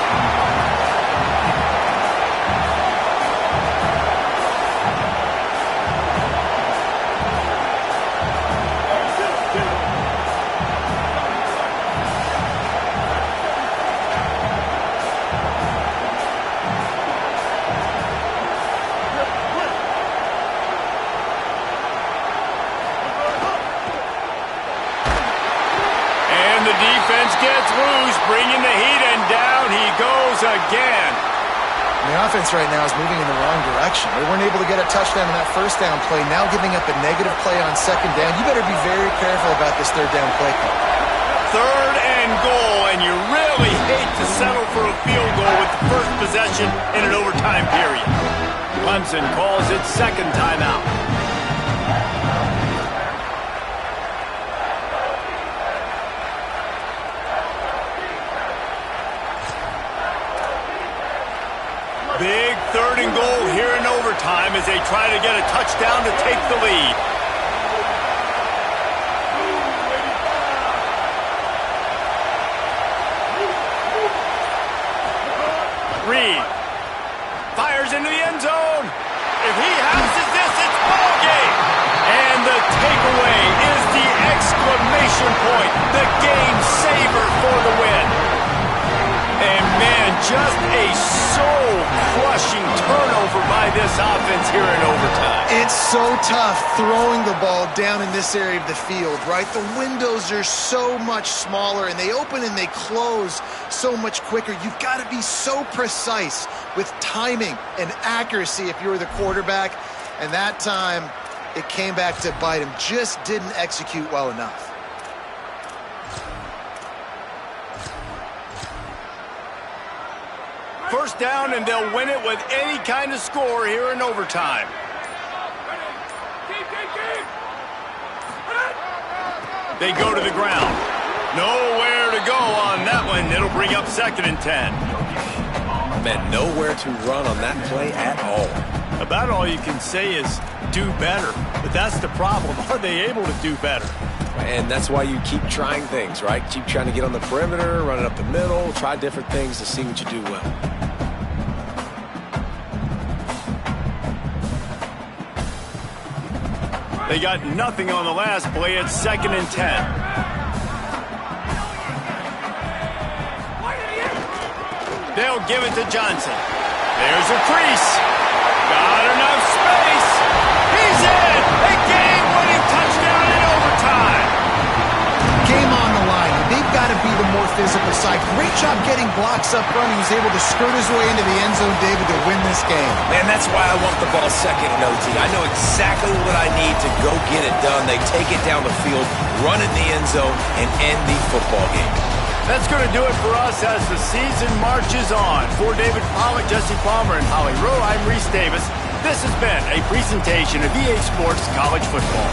Defense gets loose, bringing the heat, and down he goes again. The offense right now is moving in the wrong direction. They weren't able to get a touchdown in that first down play. Now giving up a negative play on second down. You better be very careful about this third down play call. 3rd and goal, and you really hate to settle for a field goal with the first possession in an overtime period. Clemson calls its 2nd timeout. Big 3rd and goal here in overtime as they try to get a touchdown to take the lead. Reed fires into the end zone. If he houses this, it's ball game. And the takeaway is the exclamation point, the game saver for the win. And, man, just a soul-crushing turnover by this offense here in overtime. It's so tough throwing the ball down in this area of the field, right? The windows are so much smaller, and they open and they close so much quicker. You've got to be so precise with timing and accuracy if you're the quarterback. And that time, it came back to bite him. Just didn't execute well enough. First down, and they'll win it with any kind of score here in overtime. They go to the ground. Nowhere to go on that one. It'll bring up 2nd and 10. Man, nowhere to run on that play at all. About all you can say is do better. But that's the problem. Are they able to do better? And that's why you keep trying things, right? Keep trying to get on the perimeter, run it up the middle, try different things to see what you do well. They got nothing on the last play. It's 2nd and 10. They'll give it to Johnson. There's a crease. Got enough space. He's in. A game-winning touchdown in overtime. Game on the line. They've got to be the more physical side. Great job getting blocks up front. He was able to skirt his way into the end zone, David, to win this game. Man, that's why I want the ball second in OT. I know exactly what I need to go get it done. They take it down the field, run it in the end zone, and end the football game. That's going to do it for us as the season marches on. For David Pollack, Jesse Palmer, and Holly Rowe, I'm Reese Davis. This has been a presentation of EA Sports College Football.